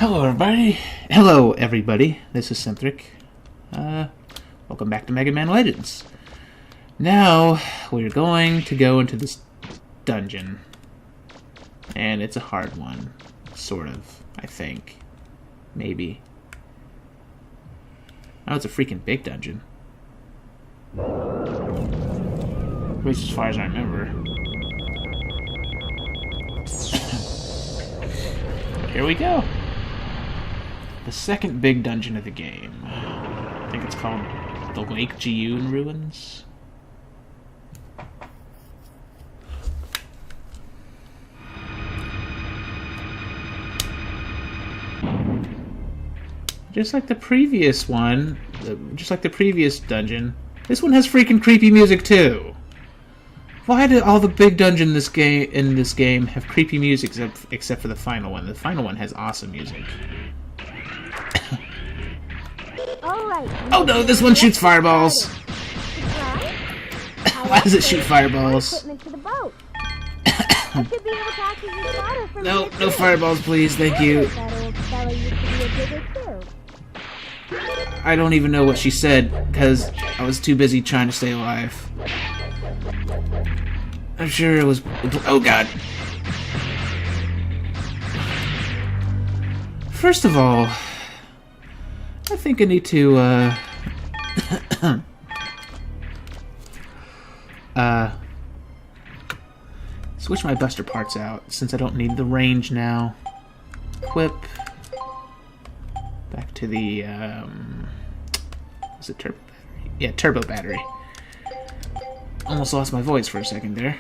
Hello, everybody. Hello, everybody. This is Cynthric. Welcome back to Megaman Legends. Now, we're going to go into this dungeon. And it's a hard one. Sort of, I think. Maybe. Oh, it's a freaking big dungeon. At least as far as I remember. Here we go. The second big dungeon of the game. I think it's called the Lake Jyun Ruins. Just like the previous one, just like the previous dungeon, this one has freaking creepy music too. Why did all the big dungeons in this game have creepy music except for the final one? The final one has awesome music. Oh no, this one shoots fireballs. Why does it shoot fireballs? No, no fireballs, please. Thank you. I don't even know what she said because I was too busy trying to stay alive. I'm sure it was... Oh god. First of all, I think I need to, switch my buster parts out, since I don't need the range now. Equip. Back to the, is it turbo battery? Yeah, turbo battery. Almost lost my voice for a second there.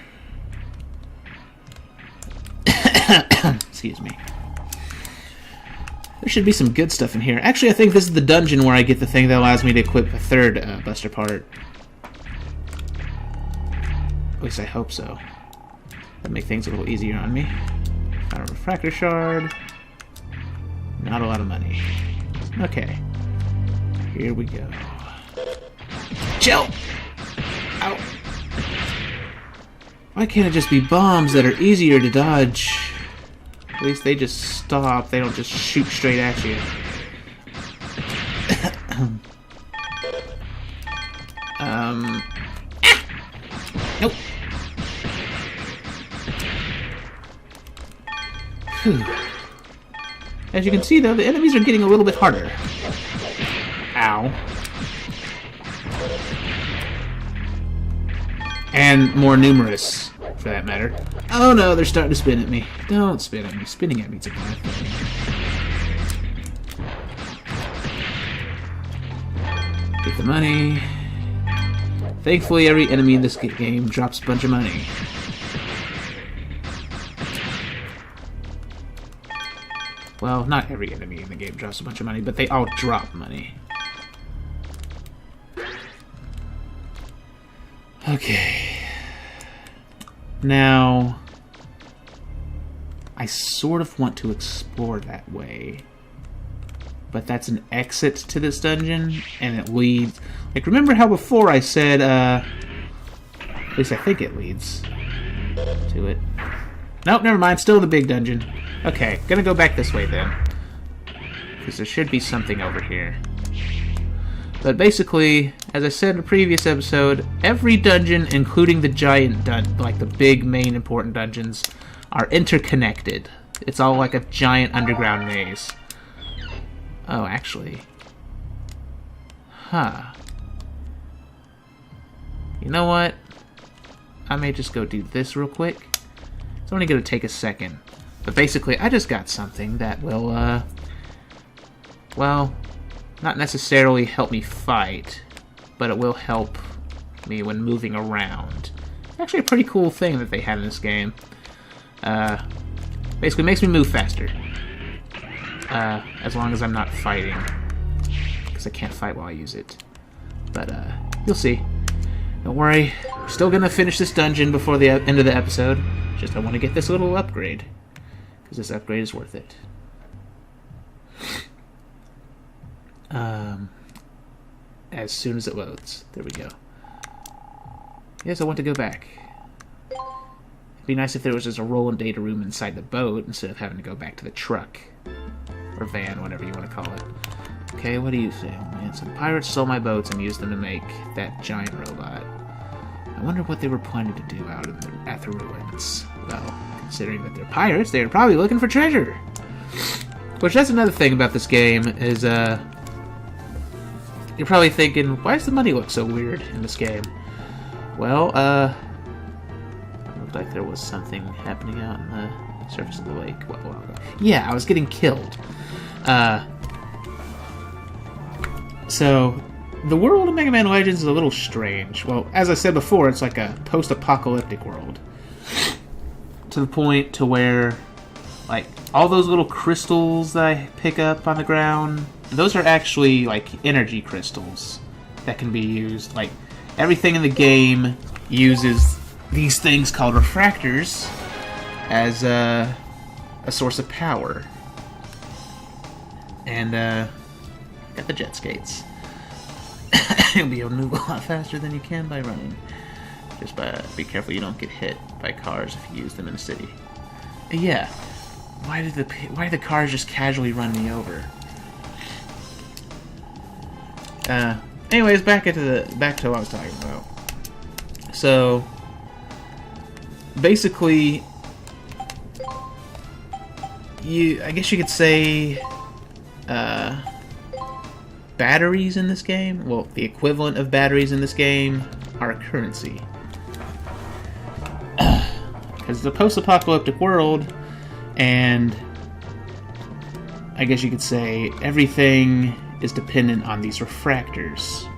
Excuse me. There should be some good stuff in here. Actually, I think this is the dungeon where I get the thing that allows me to equip a third buster part. At least I hope so. That'd make things a little easier on me. Got a refractor shard. Not a lot of money. Okay. Here we go. Chill! Ow! Why can't it just be bombs that are easier to dodge? At least they just stop. They don't just shoot straight at you. Nope. Whew. As you can see, though, the enemies are getting a little bit harder. Ow. And more numerous, for that matter. Oh no, they're starting to spin at me. Don't spin at me. Spinning at me is a bad thing. Get the money. Thankfully, every enemy in this game drops a bunch of money. Well, not every enemy in the game drops a bunch of money, but they all drop money. Okay. Now, I sort of want to explore that way. But that's an exit to this dungeon, and it leads... Like, remember how before I said, at least I think it leads to it. Nope, never mind. Still the big dungeon. Okay, gonna go back this way then. Because there should be something over here. But basically, as I said in the previous episode, every dungeon, including the giant like the big main important dungeons, are interconnected. It's all like a giant underground maze. Oh, actually. Huh. You know what? I may just go do this real quick. It's only gonna take a second. But basically, I just got something that will, well, not necessarily help me fight, but it will help me when moving around. Actually a pretty cool thing that they had in this game. Basically makes me move faster. As long as I'm not fighting. Because I can't fight while I use it. But, you'll see. Don't worry, we're still gonna finish this dungeon before the end of the episode. Just I want to get this little upgrade. Because this upgrade is worth it. As soon as it loads. There we go. Yes, I want to go back. It'd be nice if there was just a rolling data room inside the boat instead of having to go back to the truck. or van, whatever you want to call it. Okay, what do you say? Man, some pirates stole my boats and used them to make that giant robot. I wonder what they were planning to do out at the ruins. Well, considering that they're pirates, they are probably looking for treasure. Which, that's another thing about this game, is, you're probably thinking, why does the money look so weird in this game? Well, looked like there was something happening out on the surface of the lake. Yeah, I was getting killed. So, the world of Mega Man Legends is a little strange. Well, as I said before, it's like a post-apocalyptic world. To the point to where, like, all those little crystals that I pick up on the ground, those are actually, like, energy crystals that can be used. Like, everything in the game uses these things called refractors as a source of power. And, got the jet skates. You'll be able to move a lot faster than you can by running. Just be careful you don't get hit by cars if you use them in the city. Yeah. Why did the cars just casually run me over? Anyways, back to what I was talking about. So, basically, I guess you could say, batteries in this game, well, the equivalent of batteries in this game, are a currency. Because it's a post-apocalyptic world, and I guess you could say everything is dependent on these refractors.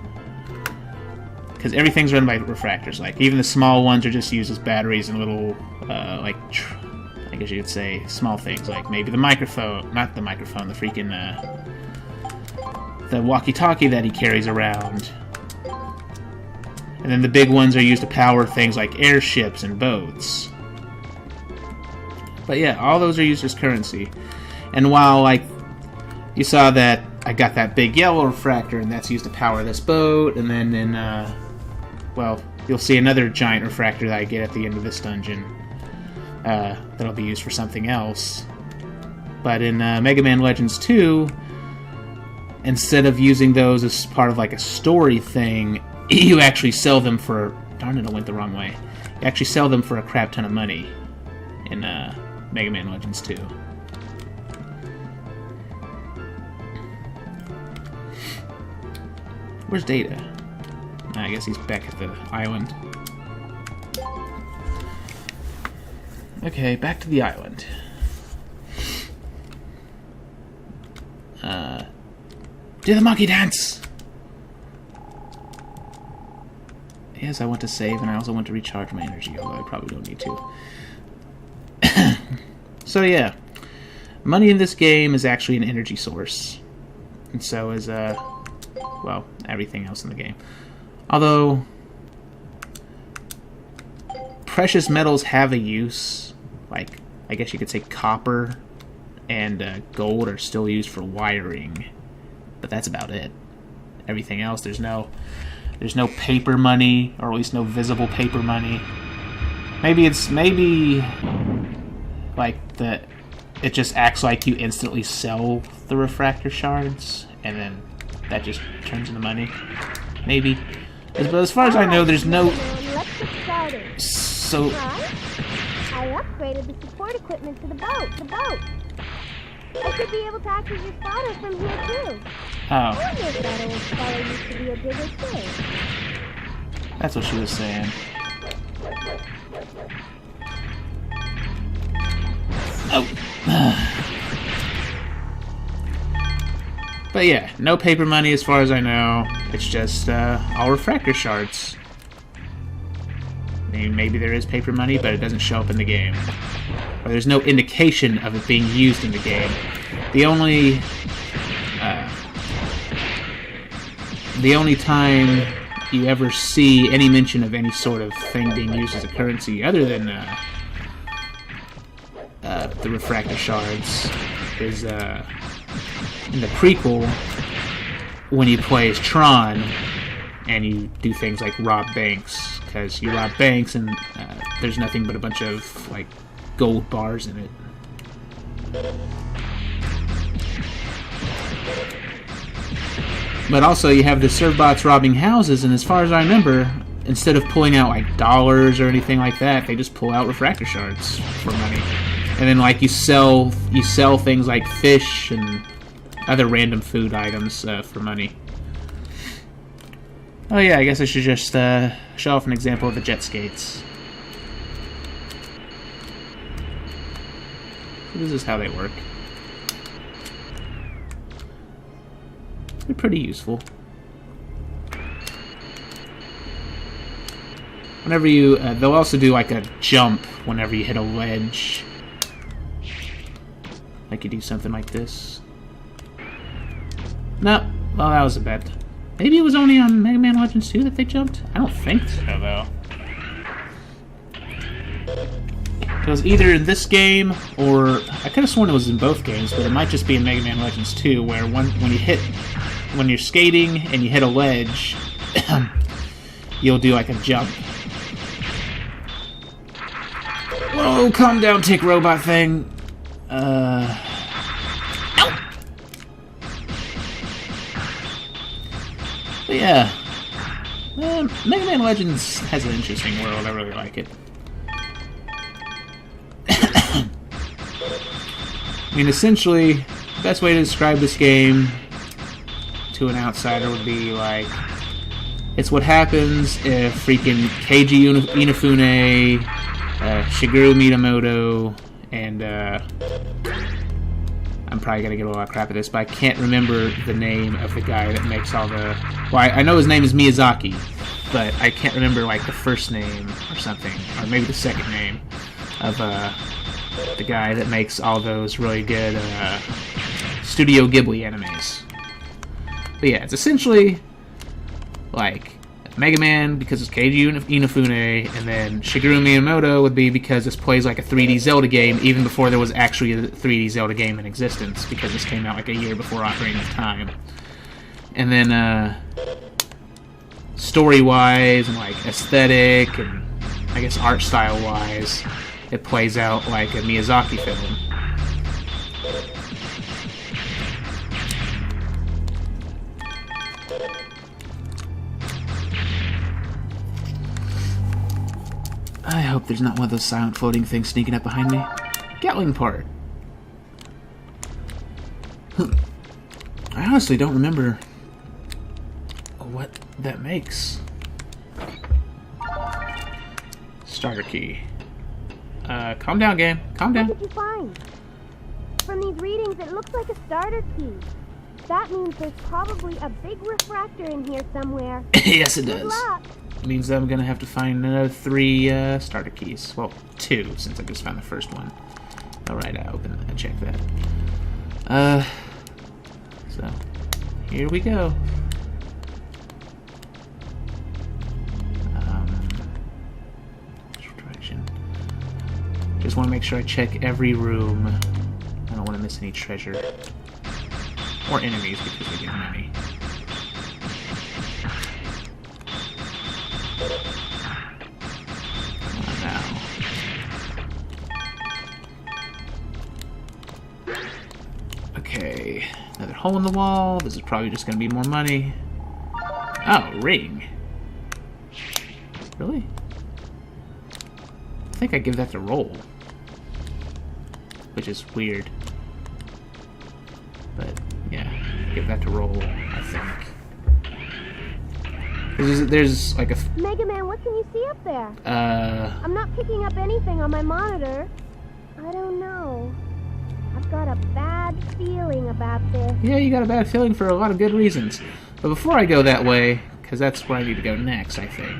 Because everything's run by refractors. Like, even the small ones are just used as batteries and little, I guess you could say small things, like maybe the microphone, not the microphone, the freaking, the walkie-talkie that he carries around. And then the big ones are used to power things like airships and boats. But yeah, all those are used as currency. And while, like, you saw that I got that big yellow refractor, and that's used to power this boat, and then in, well, you'll see another giant refractor that I get at the end of this dungeon. That'll be used for something else. But in Mega Man Legends 2, instead of using those as part of like a story thing, you actually sell them for... Darn it, I went the wrong way. You actually sell them for a crap ton of money in Mega Man Legends 2. Where's Data? I guess he's back at the island. Okay, back to the island. Do the monkey dance! Yes, I want to save, and I also want to recharge my energy, although I probably don't need to. So yeah, money in this game is actually an energy source. And so is, well, everything else in the game. Although, precious metals have a use. Like, I guess you could say copper and gold are still used for wiring. But that's about it. Everything else, there's no paper money, or at least no visible paper money. Maybe like it just acts like you instantly sell the refractor shards, and then that just turns into money. Maybe. But as far as I know, there's no... So... I upgraded the support equipment to the boat. I should be able to act as your spotter from here, too. Oh. I wonder if that old fellow used to be a digger, too. That's what she was saying. Oh. But yeah, no paper money as far as I know. It's just all refractor shards. I mean, maybe there is paper money, but it doesn't show up in the game. Or there's no indication of it being used in the game. The only time you ever see any mention of any sort of thing being used as a currency, other than the refractor shards, is in the prequel when you play as Tron and you do things like rob banks, because you rob banks and there's nothing but a bunch of like gold bars in it. But also, you have the Servbots robbing houses, and as far as I remember, instead of pulling out like dollars or anything like that, they just pull out refractor shards for money. And then like you sell things like fish and other random food items for money. Oh yeah, I guess I should just show off an example of the jet skates. So this is how they work. They're pretty useful. Whenever you, they'll also do like a jump whenever you hit a ledge. Like you do something like this. No, well that was a bet. Maybe it was only on Mega Man Legends 2 that they jumped? I don't think so, though. It was either in this game, or I could have sworn it was in both games, but it might just be in Mega Man Legends 2, where when you're skating and you hit a ledge, you'll do like a jump. Whoa, calm down, tick robot thing. But yeah, Mega Man Legends has an interesting world. I really like it. I mean, essentially, the best way to describe this game to an outsider would be like, it's what happens if freaking Keiji Inafune, Shigeru Miyamoto, and I'm probably gonna get a lot of crap at this, but I can't remember the name of the guy that makes all the... Well, I know his name is Miyazaki, but I can't remember like the first name or something, or maybe the second name of the guy that makes all those really good Studio Ghibli animes. But yeah, it's essentially like Mega Man because it's Keiji Inafune, and then Shigeru Miyamoto would be because this plays like a 3D Zelda game even before there was actually a 3D Zelda game in existence, because this came out like a year before Ocarina of Time. And then story-wise and like aesthetic and I guess art style-wise, it plays out like a Miyazaki film. I hope there's not one of those silent floating things sneaking up behind me. Gatling part. I honestly don't remember what that makes. Starter key. Calm down, game. Calm down. What did you find? From these readings, it looks like a starter key. That means there's probably a big refractor in here somewhere. Yes, it does. Good luck. Means that I'm gonna have to find another 3 starter keys. Well, 2, since I just found the first one. Alright, I opened and checked that. So, here we go. Direction. Just want to make sure I check every room. I don't want to miss any treasure. Or enemies, because they get many. Okay, another hole in the wall. This is probably just going to be more money. Oh, ring. Really? I think I give that to roll. Which is weird. But, yeah, give that to roll, I think. There's like a... Mega Man, what can you see up there? I'm not picking up anything on my monitor. I don't know. I've got a bad feeling about this. Yeah, you got a bad feeling for a lot of good reasons. But before I go that way, because that's where I need to go next, I think,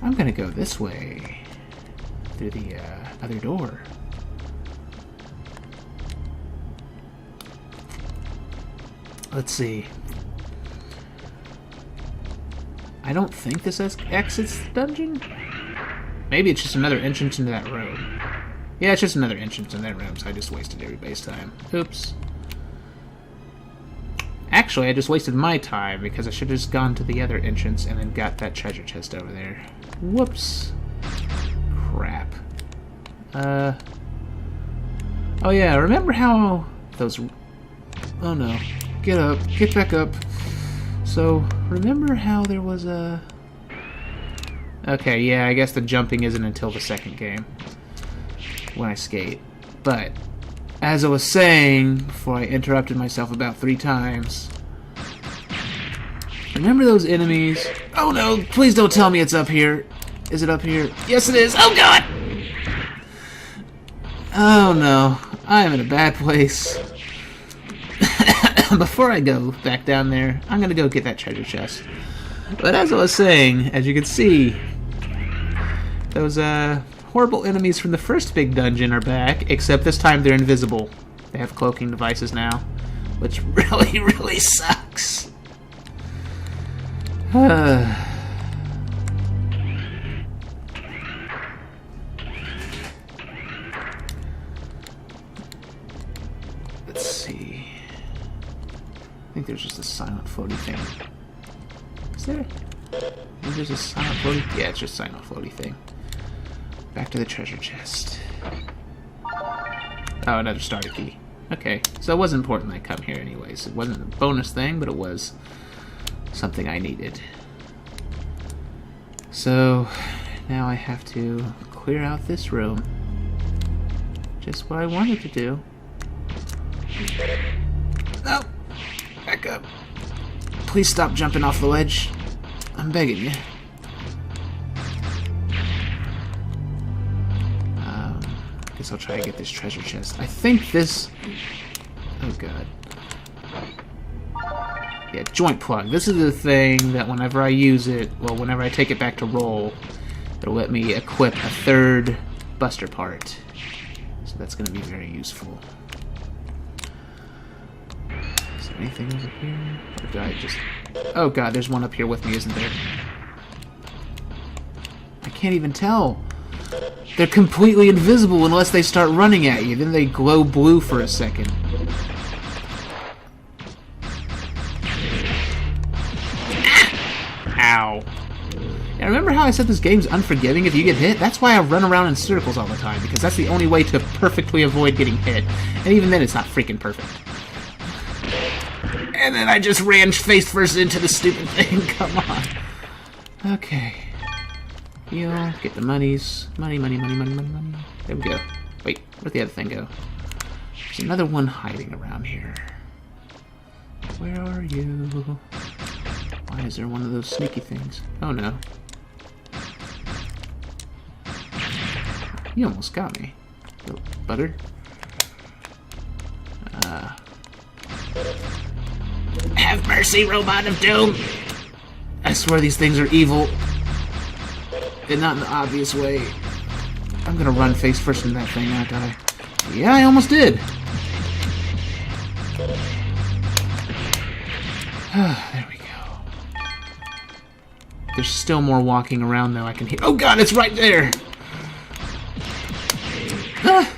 I'm going to go this way. Through the other door. Let's see. I don't think this exits the dungeon. Maybe it's just another entrance into that room. Yeah, it's just another entrance in that room, so I just wasted everybody's time. Oops. Actually, I just wasted my time, because I should have just gone to the other entrance and then got that treasure chest over there. Whoops. Crap. Oh yeah, remember how those... Oh no. Get up. Get back up. So, remember how there was a... Okay, yeah, I guess the jumping isn't until the second game. When I skate. But, as I was saying, before I interrupted myself about 3 times... Remember those enemies? Oh no, please don't tell me it's up here. Is it up here? Yes it is! Oh god! Oh no, I am in a bad place. Before I go back down there, I'm gonna go get that treasure chest. But as I was saying, as you can see, those horrible enemies from the first big dungeon are back, except this time they're invisible. They have cloaking devices now, which really, really sucks. Let's see. I think there's just a silent floaty thing. Is there? There's a silent floaty? Yeah, it's just a silent floaty thing. Back to the treasure chest. Oh, another starter key. Okay, so it was important I come here anyways. It wasn't a bonus thing, but it was something I needed. So, now I have to clear out this room. Just what I wanted to do. No! Back up. Please stop jumping off the ledge. I'm begging you. Guess I'll try to get this treasure chest. I think this... Oh god. Yeah, joint plug. This is the thing that whenever I use it, well, whenever I take it back to roll, it'll let me equip a 3rd buster part. So that's going to be very useful. Is there anything over here? Or did I just... Oh god, there's one up here with me, isn't there? I can't even tell. They're completely invisible unless they start running at you. Then they glow blue for a second. Ow. Yeah, remember how I said this game's unforgiving if you get hit? That's why I run around in circles all the time, because that's the only way to perfectly avoid getting hit. And even then, it's not freaking perfect. And then I just ran face first into the stupid thing. Come on. Okay. Heal, get the monies. Money, money, money, money, money, money. There we go. Wait, where'd the other thing go? There's another one hiding around here. Where are you? Why is there one of those sneaky things? Oh no. You almost got me. Little butter. Have mercy, robot of doom! I swear these things are evil. And not in the obvious way. I'm gonna run face first into that thing, aren't I? Yeah, I almost did. There we go. There's still more walking around, though. I can hear... Oh god, it's right there! Ah.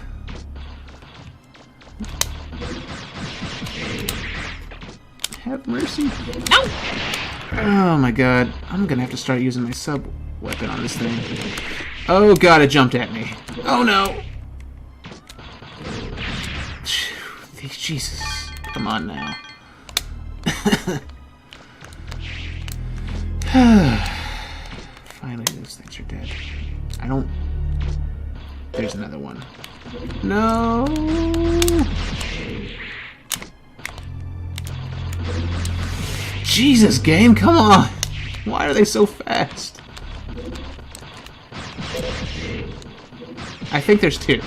Have mercy. No! Oh my god. I'm gonna have to start using my sub-weapon on this thing. Oh god, it jumped at me. Oh no! Jesus. Come on now. Finally, those things are dead. I don't... There's another one. No! Jesus, game, come on! Why are they so fast? I think there's 2.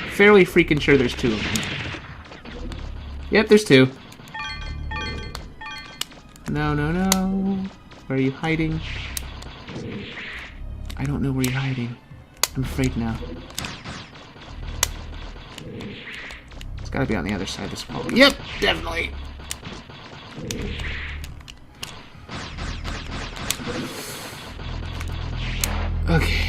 Fairly freaking sure there's 2 of them. Yep, there's 2. No, no, no. Where are you hiding? I don't know where you're hiding. I'm afraid now. It's gotta be on the other side of this wall. Yep, definitely. Okay.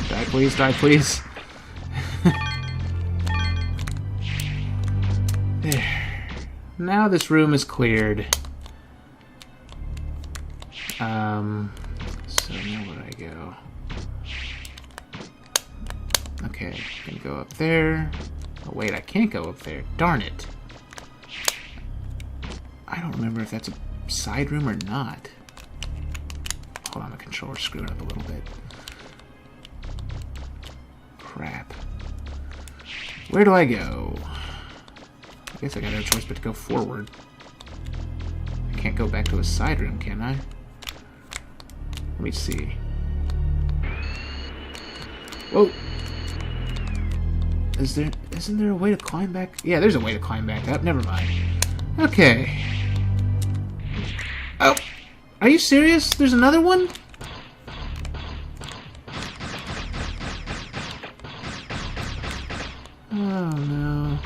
Die, please, die, please. There. Now this room is cleared. So now where do I go? Okay, I can go up there. Oh wait, I can't go up there. Darn it. I don't remember if that's a side room or not. Hold on, the controller's screwing up a little bit. Crap. Where do I go? I guess I got no choice but to go forward. I can't go back to a side room, can I? Let me see. Whoa! Isn't there a way to climb back? Yeah, there's a way to climb back up. Never mind. Okay. Oh! Are you serious? There's another one? Oh no.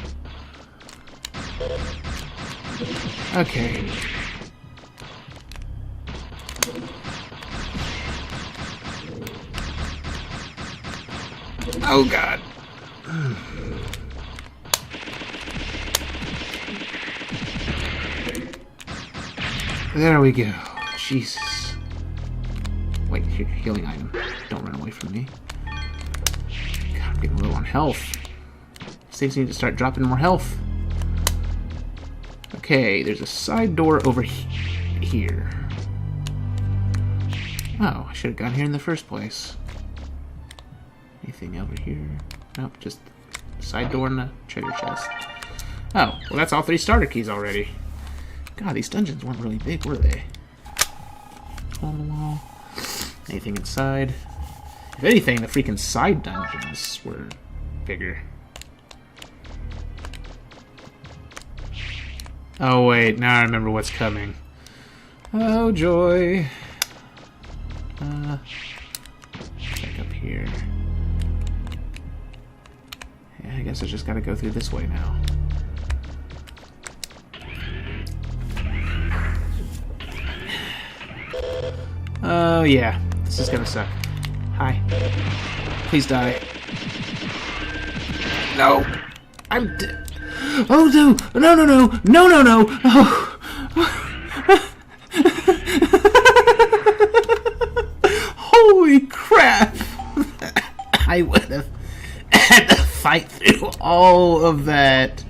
Okay. Oh god. There we go. Jesus. Wait, here, healing item. Don't run away from me. God, I'm getting low on health. These things need to start dropping more health. Okay, there's a side door over here. Oh, I should have gone here in the first place. Anything over here? Nope, just side door and a treasure chest. Oh, well that's all 3 starter keys already. God, these dungeons weren't really big, were they? On the wall. Anything inside? If anything, the freaking side dungeons were bigger. Oh wait, now I remember what's coming. Oh joy. Back up here. Yeah, I guess I just gotta go through this way now. Oh yeah, this is gonna suck. Hi. Please die. No! I'm dead. Oh no! No no no! No no no! Oh. Holy crap! I would have had to fight through all of that.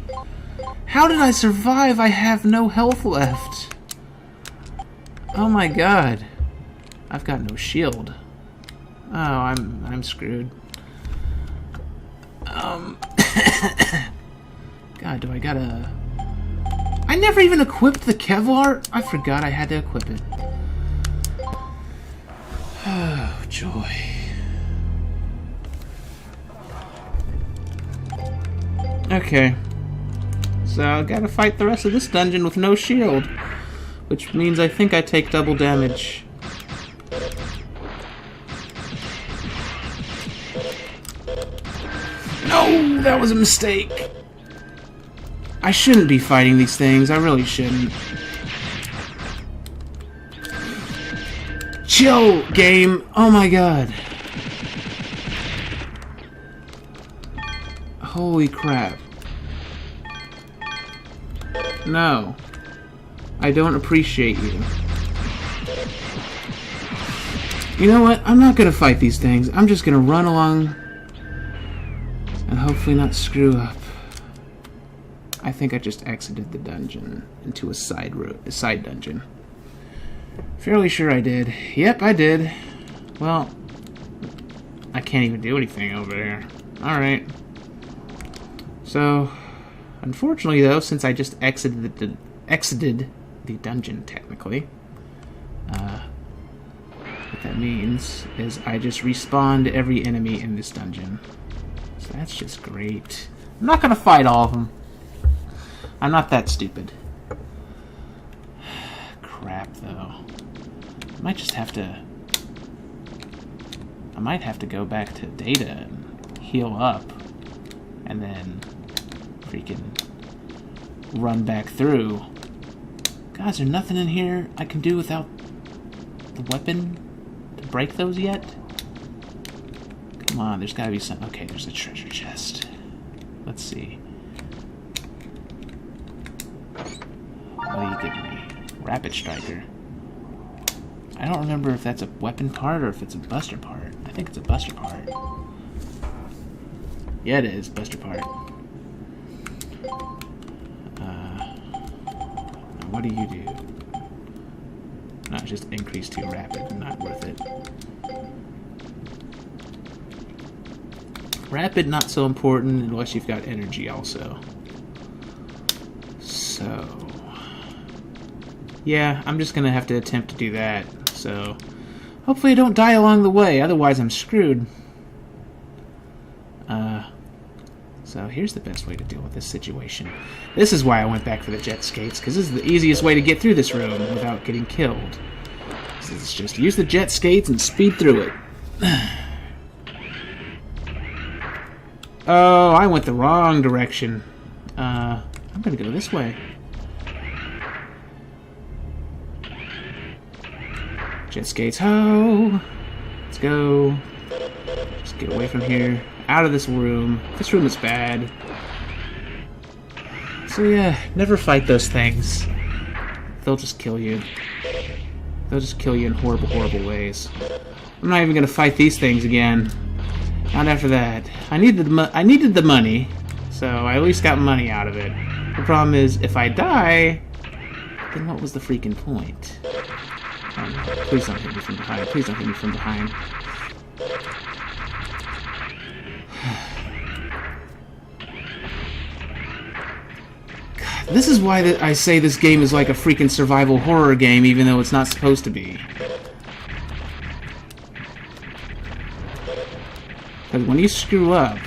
How did I survive? I have no health left. Oh my god. I've got no shield. Oh, I'm screwed. God, do I gotta... I never even equipped the Kevlar? I forgot I had to equip it. Oh, joy. Okay. So I gotta fight the rest of this dungeon with no shield. Which means I think I take double damage. No, that was a mistake. I shouldn't be fighting these things. I really shouldn't. Chill, game. Oh my god. Holy crap. No. I don't appreciate you. You know what? I'm not gonna fight these things. I'm just gonna run along and hopefully not screw up. I think I just exited the dungeon into a side dungeon. Fairly sure I did. Yep, I did. Well, I can't even do anything over there. Alright. So, unfortunately though, since I just exited the dungeon, technically, what that means is I just respawned every enemy in this dungeon. So that's just great. I'm not gonna fight all of them. I'm not that stupid. Crap, though. I might have to go back to Data and heal up, and then freaking run back through. God, is there nothing in here I can do without the weapon to break those yet? Come on, there's gotta be some... Okay, there's a treasure chest. Let's see. What do you give me? Rapid Striker. I don't remember if that's a weapon part or if it's a buster part. I think it's a buster part. Yeah, it is. Buster part. What do you do? No, just increase too rapid. Not worth it. Rapid, not so important unless you've got energy also. So... yeah, I'm just gonna have to attempt to do that. So... hopefully I don't die along the way, otherwise I'm screwed. So here's the best way to deal with this situation. This is why I went back for the jet skates, because this is the easiest way to get through this room without getting killed. So it's just use the jet skates and speed through it. Oh, I went the wrong direction. I'm gonna go this way. Jet skates, ho! Let's go. Just get away from here. Out of this room. This room is bad. So yeah, never fight those things. They'll just kill you. They'll just kill you in horrible, horrible ways. I'm not even gonna fight these things again. Not after that. I needed the money, so I at least got money out of it. The problem is, if I die, then what was the freaking point? Oh, no. Please don't hit me from behind. Please don't hit me from behind. God, this is why I say this game is like a freaking survival horror game, even though it's not supposed to be. Because when you screw up,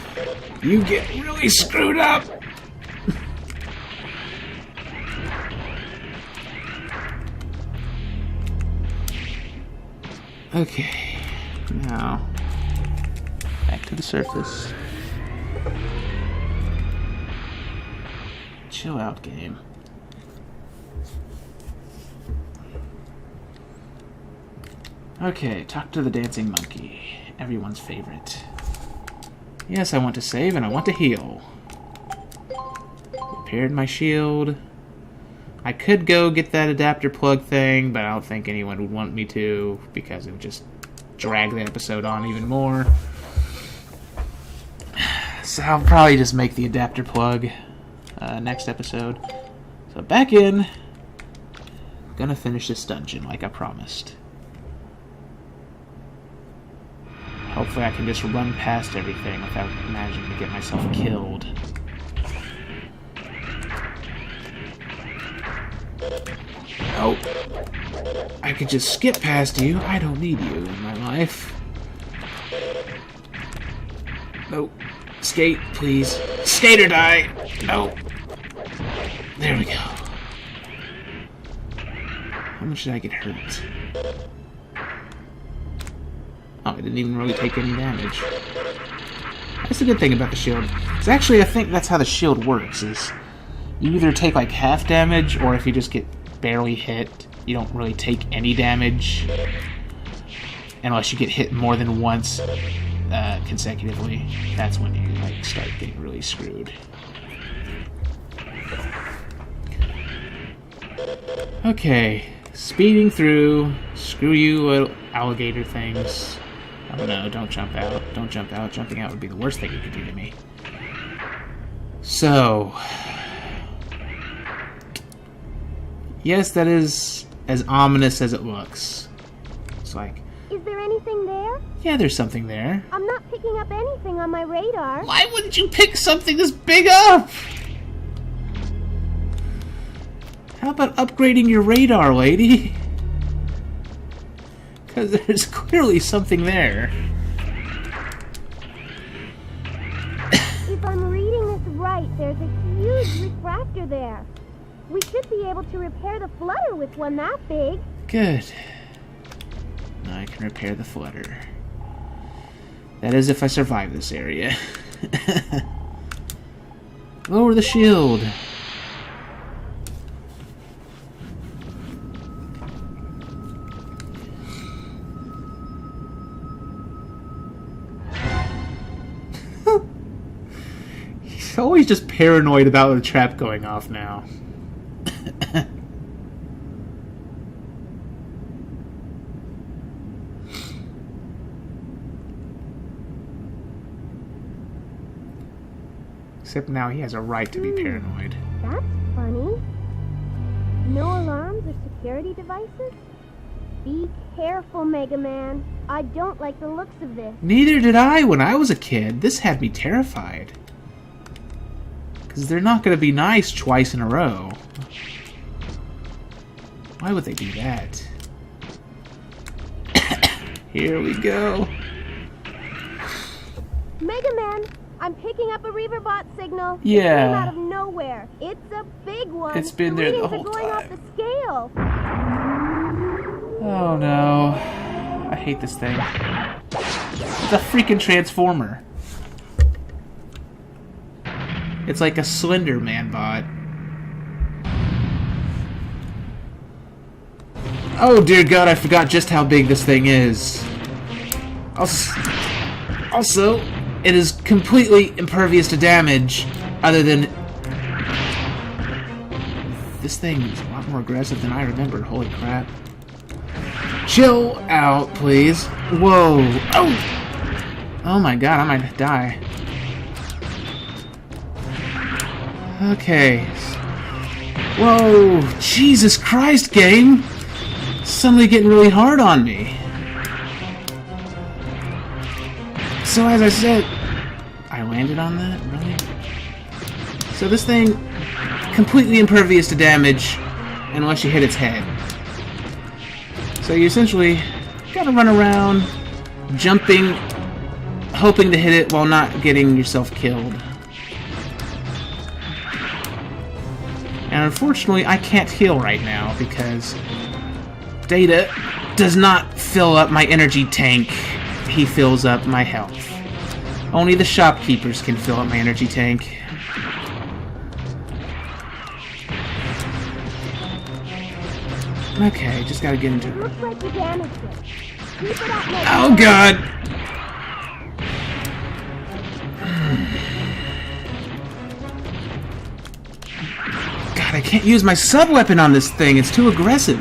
you get really screwed up. Okay, now back to the surface. Chill out, game. Okay, talk to the dancing monkey. Everyone's favorite. Yes, I want to save and I want to heal. Repaired my shield. I could go get that adapter plug thing, but I don't think anyone would want me to, because it would just drag the episode on even more. So I'll probably just make the adapter plug next episode. So back in. Gonna finish this dungeon like I promised. Hopefully I can just run past everything without managing to get myself killed. Nope. I could just skip past you. I don't need you in my life. Nope. Skate, please. Skate or die! Nope. There we go. How much did I get hurt? Oh, I didn't even really take any damage. That's the good thing about the shield. It's actually, I think that's how the shield works, is you either take like half damage, or if you just get barely hit, you don't really take any damage. Unless you get hit more than once consecutively. That's when you like start getting really screwed. Okay, speeding through. Screw you, little alligator things. Oh no, don't jump out. Don't jump out. Jumping out would be the worst thing you could do to me. So... yes, that is as ominous as it looks. It's like... is there anything there? yeah, there's something there. I'm not picking up anything on my radar. Why wouldn't you pick something this big up? How about upgrading your radar, lady? Because there's clearly something there. If I'm reading this right, there's a huge refractor there. We should be able to repair the flutter with one that big. Good. Now I can repair the flutter. That is if I survive this area. Lower the shield. He's always just paranoid about the trap going off now. Except now he has a right to be paranoid. That's funny. No alarms or security devices? Be careful, Megaman. I don't like the looks of this. Neither did I when I was a kid. This had me terrified. Because they're not going to be nice twice in a row. Why would they do that? Here we go. Megaman, I'm picking up a Reaverbot signal. Yeah. It came out of nowhere. It's a big one. It's been there the readings whole are going off time. the scale. Oh no. I hate this thing. It's a freaking transformer. It's like a Slender Man bot. Oh dear God, I forgot just how big this thing is. Also, it is completely impervious to damage, other than... This thing is a lot more aggressive than I remembered, holy crap. Chill out, please. Whoa. Oh! Oh my God, I might die. Okay. Whoa! Jesus Christ, game! Suddenly getting really hard on me. So as I said... I landed on that? Really? So this thing... completely impervious to damage unless you hit its head. So you essentially gotta run around, jumping, hoping to hit it while not getting yourself killed. And unfortunately, I can't heal right now because Data does not fill up my energy tank. He fills up my health. Only the shopkeepers can fill up my energy tank. Okay, just gotta get into it. Looks like you damaged it. Keep it up, Megaman. Oh God! God, I can't use my sub-weapon on this thing. It's too aggressive.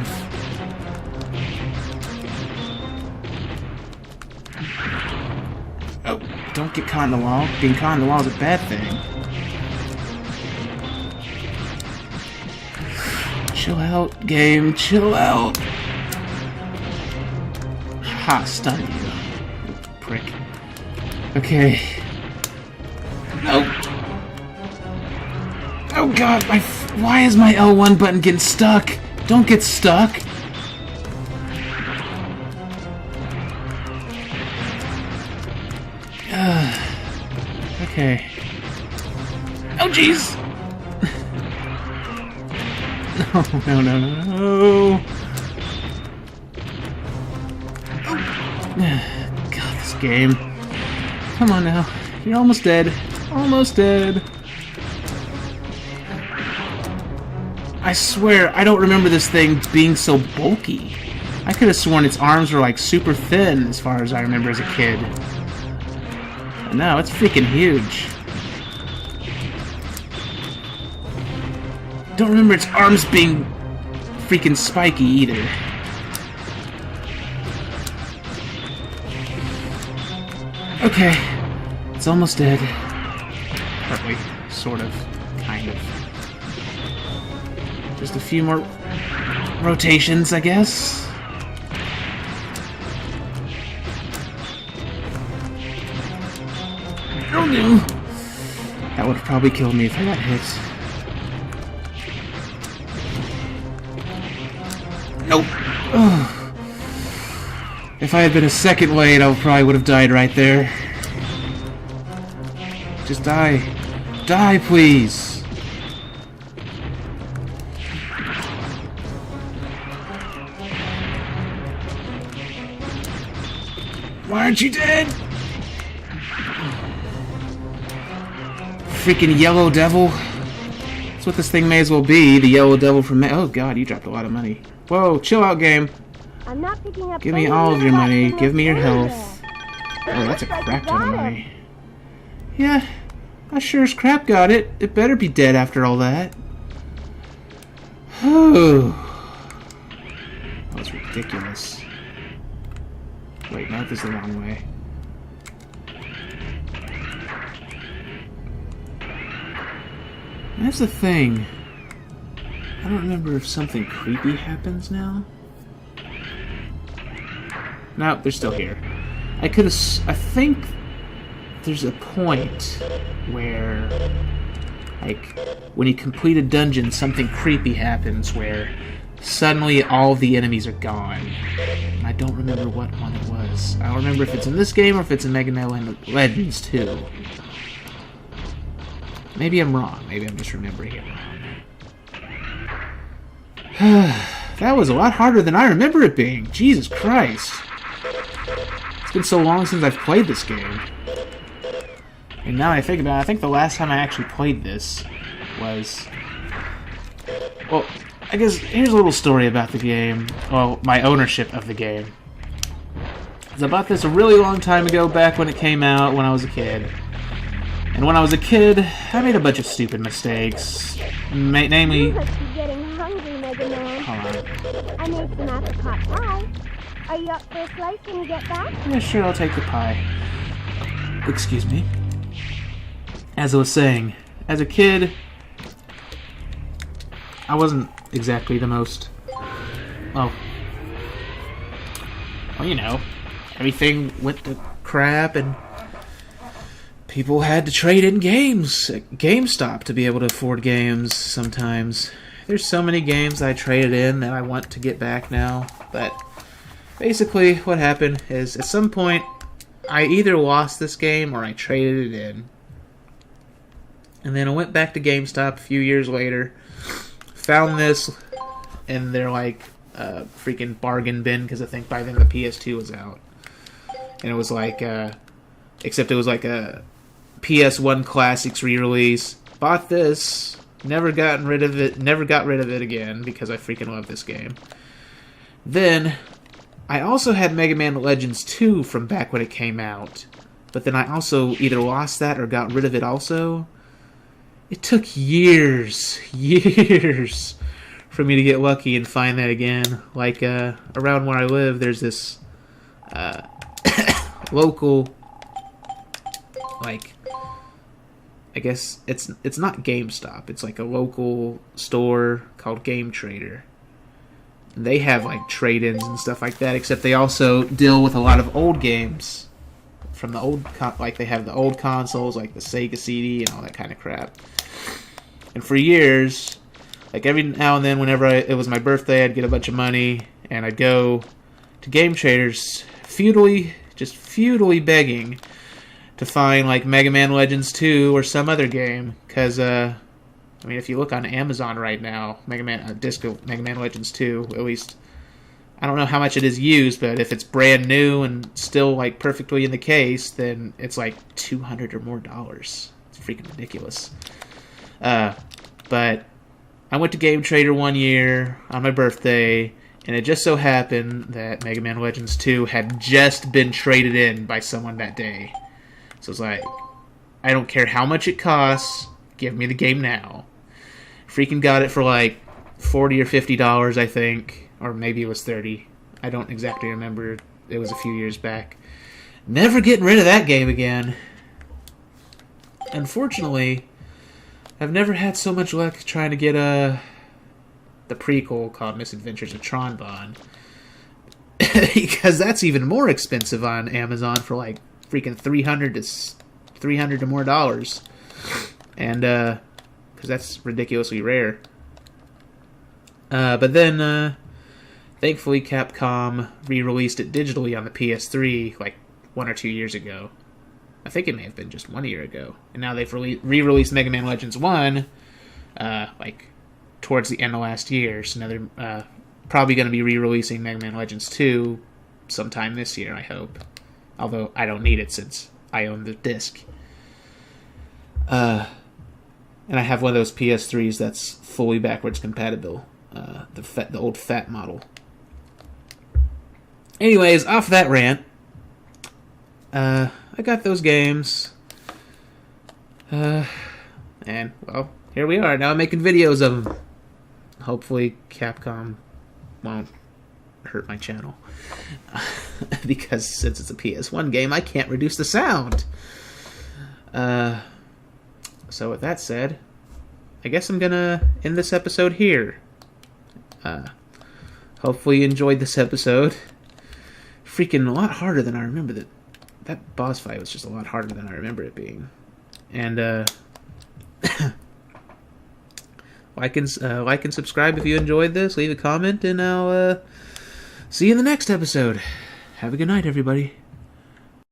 Oh, don't get caught in the wall. Being caught in the wall is a bad thing. Chill out, game. Chill out. Ha, stun you. Prick. Okay. No. Oh God, why is my L1 button getting stuck? Don't get stuck. Okay. Oh jeez. No, no, no, no, no. Oh. God, this game. Come on now. You're almost dead. Almost dead. I swear, I don't remember this thing being so bulky. I could have sworn its arms were like super thin as far as I remember as a kid. But no, it's freaking huge. Don't remember its arms being freaking spiky either. Okay, it's almost dead. Partly, sort of, kind of. Just a few more rotations, I guess. Oh no! That would have probably killed me if I got hit. Nope. Ugh. If I had been a second late, I probably would have died right there. Just die. Die, please. Why aren't you dead? Freaking Yellow Devil. That's what this thing may as well be. The Yellow Devil from... Oh God, you dropped a lot of money. Whoa, chill out, game. I'm not picking up. Give me all of your money. Give me your health. Oh, that's a crap ton of money. Yeah, I sure as crap got it. It better be dead after all that. Oh, that was ridiculous. Wait, no, this is the wrong way. That's the thing. I don't remember if something creepy happens now. No, they're still here. I think there's a point where, like, when you complete a dungeon, something creepy happens where suddenly all the enemies are gone. I don't remember what one it was. I don't remember if it's in this game or if it's in Megaman Legends 2. Maybe I'm wrong. Maybe I'm just remembering it wrong. That was a lot harder than I remember it being. Jesus Christ. It's been so long since I've played this game. And now that I think about it, I think the last time I actually played this was... Well, I guess here's a little story about the game. Well, my ownership of the game. I bought this a really long time ago, back when it came out, when I was a kid. And when I was a kid, I made a bunch of stupid mistakes. Namely... You must be getting hungry, Megaman. Hold on. I made some apricot pie. Are you up for a slice when you get back? Yeah, sure, I'll take the pie. Excuse me. As I was saying, as a kid, I wasn't exactly the most... Well, you know, everything went to crap and people had to trade in games at GameStop to be able to afford games sometimes. There's so many games I traded in that I want to get back now, but basically what happened is at some point I either lost this game or I traded it in. And then I went back to GameStop a few years later, found this in their like freaking bargain bin, because I think by then the PS2 was out. And it was like, except it was like a PS1 Classics re-release. Bought this, never got rid of it again because I freaking love this game. Then I also had Megaman Legends 2 from back when it came out, but then I also either lost that or got rid of it also. It took years for me to get lucky and find that again. Like, around where I live, there's this local, like, I guess it's not GameStop. It's like a local store called Game Trader. They have like trade-ins and stuff like that, except they also deal with a lot of old games from the old, like they have the old consoles, like the Sega CD and all that kind of crap. And for years, like every now and then, whenever it was my birthday, I'd get a bunch of money and I'd go to Game Traders, futilely begging to find like Mega Man Legends 2 or some other game, because I mean, if you look on Amazon right now, Mega Man Legends 2, at least, I don't know how much it is used, but if it's brand new and still like perfectly in the case, then it's like $200 or more. It's freaking ridiculous. But I went to Game Trader one year on my birthday, and it just so happened that Mega Man Legends 2 had just been traded in by someone that day. So it's like, I don't care how much it costs, give me the game now. Freaking got it for like $40 or $50, I think, or maybe it was $30. I don't exactly remember. It was a few years back. Never getting rid of that game again. Unfortunately, I've never had so much luck trying to get the prequel called Misadventures of Tron Bonne, because that's even more expensive on Amazon for like freaking $300 or more, and because that's ridiculously rare. But then, thankfully, Capcom re-released it digitally on the PS3 like 1 or 2 years ago. I think it may have been just 1 year ago. And now they've re-released Mega Man Legends 1, like, towards the end of last year. So now they're probably going to be re-releasing Mega Man Legends 2 sometime this year, I hope. Although, I don't need it since I own the disc. And I have one of those PS3s that's fully backwards compatible. The old fat model. Anyways, off that rant. I got those games. And, well, here we are. Now I'm making videos of them. Hopefully Capcom won't hurt my channel. Because since it's a PS1 game, I can't reduce the sound. So with that said, I guess I'm gonna end this episode here. Hopefully you enjoyed this episode. Freaking a lot harder than I remember. That boss fight was just a lot harder than I remember it being. And like and subscribe if you enjoyed this. Leave a comment, and I'll see you in the next episode. Have a good night, everybody.